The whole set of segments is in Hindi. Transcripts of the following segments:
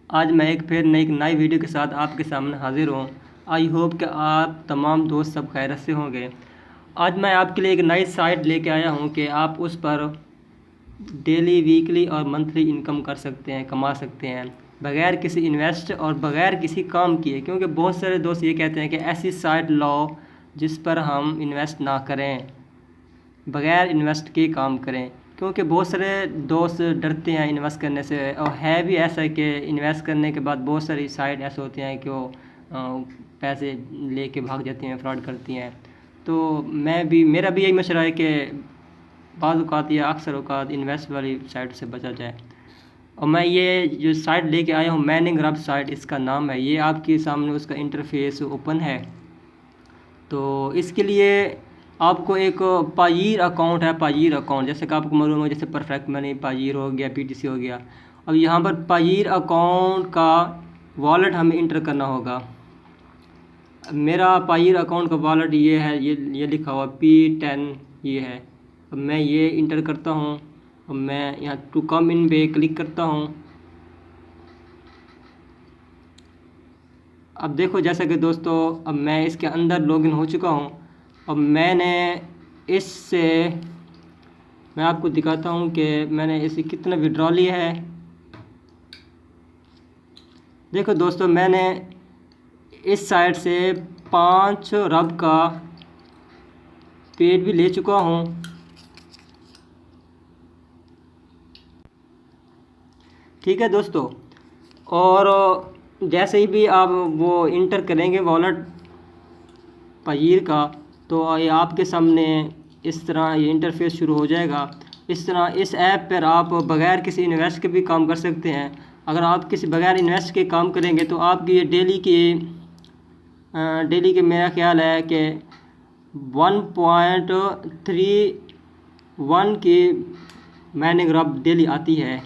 आज मैं एक नई वीडियो के साथ आपके सामने हाजिर हूँ। आई होप कि आप तमाम दोस्त सब खैरियत से होंगे। आज मैं आपके लिए एक नई साइट लेके आया हूँ कि आप उस पर डेली, वीकली और मंथली इनकम कर सकते हैं, कमा सकते हैं बग़ैर किसी इन्वेस्ट और बग़ैर किसी काम किए। क्योंकि बहुत सारे दोस्त ये कहते हैं कि ऐसी साइट लाओ जिस पर हम इन्वेस्ट ना करें, बग़ैर इन्वेस्ट के काम करें। क्योंकि बहुत सारे दोस्त डरते हैं इन्वेस्ट करने से, और है भी ऐसा है कि इन्वेस्ट करने के बाद बहुत सारी साइट ऐसे होती हैं कि वो पैसे लेके भाग जाती हैं, फ्रॉड करती हैं। तो मेरा भी यही मशवरा है कि बाज़ औक़ात या अक्सर औक़ात इन्वेस्ट वाली साइट से बचा जाए। और मैं ये जो साइट लेके आया हूँ, मैनिंग साइट इसका नाम है। ये आपके सामने उसका इंटरफेस ओपन है। तो इसके लिए आपको एक पायीर अकाउंट है, पायीर अकाउंट जैसे कि आपको मालूम है, जैसे परफेक्ट मनी, पायीर हो गया, पीटीसी हो गया। अब यहाँ पर पायीर अकाउंट का वॉलेट हमें इंटर करना होगा। मेरा पायीर अकाउंट का वॉलेट ये है, ये लिखा हुआ P10 ये है। अब मैं ये इंटर करता हूँ और मैं यहाँ टू कम इन पे क्लिक करता हूँ। अब देखो जैसा कि दोस्तों, अब मैं इसके अंदर लॉगिन हो चुका हूँ। अब इससे मैं आपको दिखाता हूँ कि मैंने इसे कितना विड्रॉ लिया है। देखो दोस्तों, मैंने इस साइट से 5 अरब का पेड भी ले चुका हूँ। ठीक है दोस्तों, और जैसे ही भी आप वो इंटर करेंगे वॉलेट पायीर का, तो ये आपके सामने इस तरह ये इंटरफेस शुरू हो जाएगा। इस तरह इस ऐप पर आप बग़ैर किसी इन्वेस्ट के भी काम कर सकते हैं। अगर आप किसी बग़ैर इन्वेस्ट के काम करेंगे तो आपकी ये डेली के मेरा ख्याल है कि 1.31 की मैनिंग डेली आती है।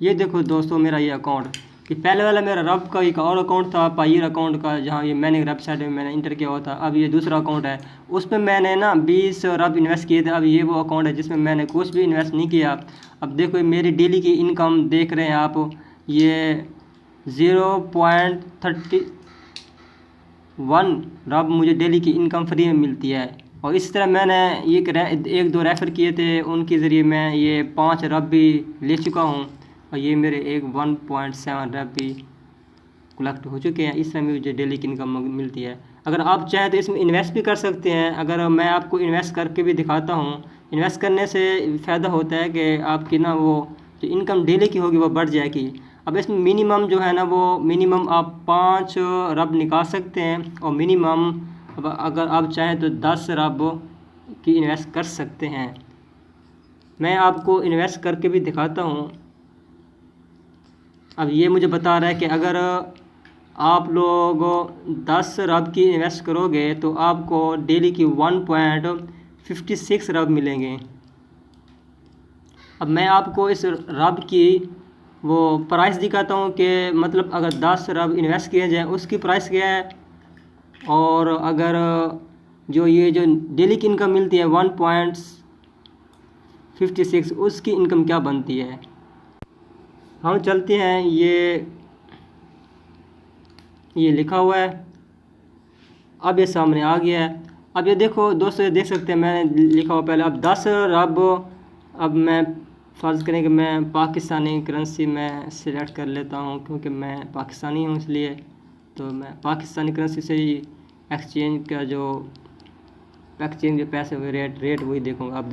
ये देखो दोस्तों, मेरा ये अकाउंट कि पहले वाला मेरा रब का एक और अकाउंट था, पायीर अकाउंट का, जहाँ ये मैंने वेबसाइट में मैंने इंटर किया हुआ था। अब ये दूसरा अकाउंट है, उस पर मैंने ना 20 अरब इन्वेस्ट किए थे। अब ये वो अकाउंट है जिसमें मैंने कुछ भी इन्वेस्ट नहीं किया। अब देखो मेरी डेली की इनकम देख रहे हैं आप, ये 0.31 रब मुझे डेली की इनकम फ्री में मिलती है। और इस तरह मैंने एक दो रेफ़र किए थे, उनके ज़रिए मैं ये 5 अरब भी ले चुका हूँ। और ये मेरे 1.7 रब भी कलेक्ट हो चुके हैं। इस तरह मुझे डेली की इनकम मिलती है। अगर आप चाहें तो इसमें इन्वेस्ट भी कर सकते हैं। अगर मैं आपको इन्वेस्ट करके भी दिखाता हूँ। इन्वेस्ट करने से फ़ायदा होता है कि आपकी ना वो जो इनकम डेली की होगी वो बढ़ जाएगी। अब इसमें मिनिमम जो है ना, वो मिनिमम आप 5 रब निकाल सकते हैं, और मिनिमम अगर आप चाहें तो 10 रब की इन्वेस्ट कर सकते हैं। मैं आपको इन्वेस्ट करके भी दिखाता हूँ। अब ये मुझे बता रहा है कि अगर आप लोग 10 रब की इन्वेस्ट करोगे तो आपको डेली की 1.56 रब मिलेंगे। अब मैं आपको इस रब की वो प्राइस दिखाता हूँ कि मतलब अगर 10 रब इन्वेस्ट किए जाए उसकी प्राइस क्या है, और अगर जो डेली की इनकम मिलती है 1.56 उसकी इनकम क्या बनती है। हम चलते हैं, ये लिखा हुआ है। अब ये सामने आ गया है। अब ये देखो दोस्तों, ये देख सकते हैं मैंने लिखा हुआ पहले। अब 10 रब, अब मैं फ़र्ज़ करें कि मैं पाकिस्तानी करेंसी में सिलेक्ट कर लेता हूँ, क्योंकि मैं पाकिस्तानी हूँ, इसलिए तो मैं पाकिस्तानी करेंसी से ही एक्सचेंज जो पैसे हुए रेट वही देखूँगा। अब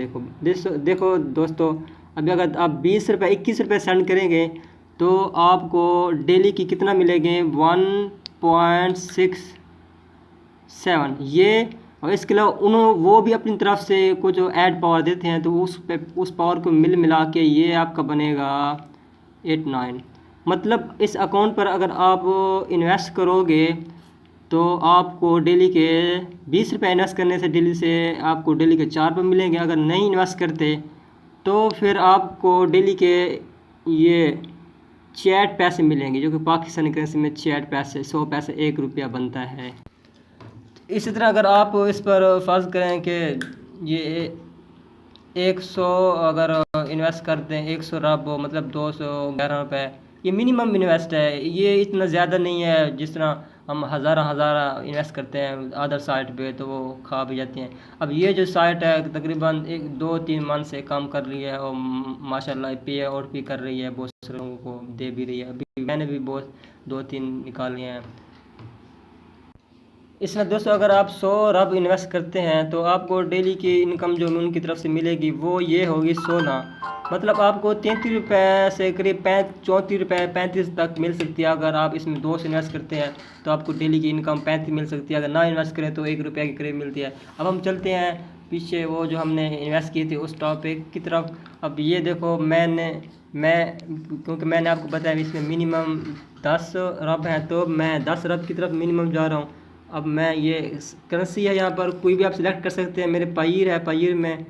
देखो दोस्तों, अभी अगर आप 20 रुपये 21 रुपये सेंड करेंगे तो आपको डेली की कितना मिलेंगे, 1.67 ये। और इसके अलावा वो भी अपनी तरफ से कुछ ऐड पावर देते हैं, तो उस पावर को मिला के ये आपका बनेगा 89। मतलब इस अकाउंट पर अगर आप इन्वेस्ट करोगे तो आपको डेली के 20 रुपये इन्वेस्ट करने से डेली से आपको डेली के 4 रुपये मिलेंगे। अगर नहीं इन्वेस्ट करते तो फिर आपको डेली के ये 66 पैसे मिलेंगे, जो कि पाकिस्तानी करेंसी में 66 पैसे, 100 पैसे 1 रुपया बनता है। इसी तरह अगर आप इस पर फ़र्ज़ करें कि ये 100 अगर इन्वेस्ट करते हैं, 100 रब मतलब 211 रुपये, ये मिनिमम इन्वेस्ट है, ये इतना ज़्यादा नहीं है जिस तरह हम हज़ार इन्वेस्ट करते हैं अदर साइट पे तो वो खा भी जाती हैं। अब ये जो साइट है तकरीबन 1-2-3 मंथ से काम कर रही है और माशाल्लाह पे और भी कर रही है, बहुत सारे लोगों को दे भी रही है। अभी मैंने भी बहुत 2-3 निकाले हैं। इसमें दोस्तों अगर आप 100 अरब इन्वेस्ट करते हैं तो आपको डेली की इनकम जो उनकी तरफ से मिलेगी वो ये होगी 16, मतलब आपको 33 रुपये से करीब 34 रुपये 35 तक मिल सकती है। अगर आप इसमें 2 से इन्वेस्ट करते हैं तो आपको डेली की इनकम 35 मिल सकती है। अगर ना इन्वेस्ट करें तो 1 रुपये के करीब मिलती है। अब हम चलते हैं पीछे वो जो हमने इन्वेस्ट किए थे उस टॉपिक की तरफ। अब ये देखो क्योंकि मैंने आपको बताया इसमें मिनिमम 10 अरब हैं तो मैं 10 अरब की तरफ मिनिमम जा रहा हूँ। अब मैं ये करेंसी है यहाँ पर कोई भी आप सिलेक्ट कर सकते हैं। मेरे पायर है, पायर में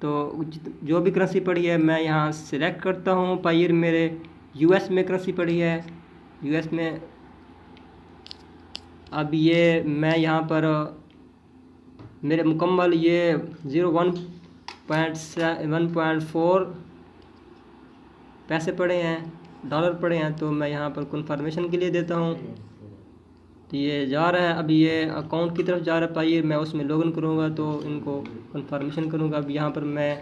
तो जो भी करेंसी पड़ी है मैं यहाँ सिलेक्ट करता हूँ। पायर मेरे यूएस में करेंसी पड़ी है, यूएस में। अब ये मैं यहाँ पर मेरे मुकम्मल ये 1.4 पैसे पड़े हैं, डॉलर पड़े हैं। तो मैं यहाँ पर कन्फर्मेशन के लिए देता हूँ तो ये जा रहा है। अब ये अकाउंट की तरफ जा रहा है पाइए, मैं उसमें लॉगिन करूँगा तो इनको कन्फर्मेशन करूँगा। अब यहाँ पर मैं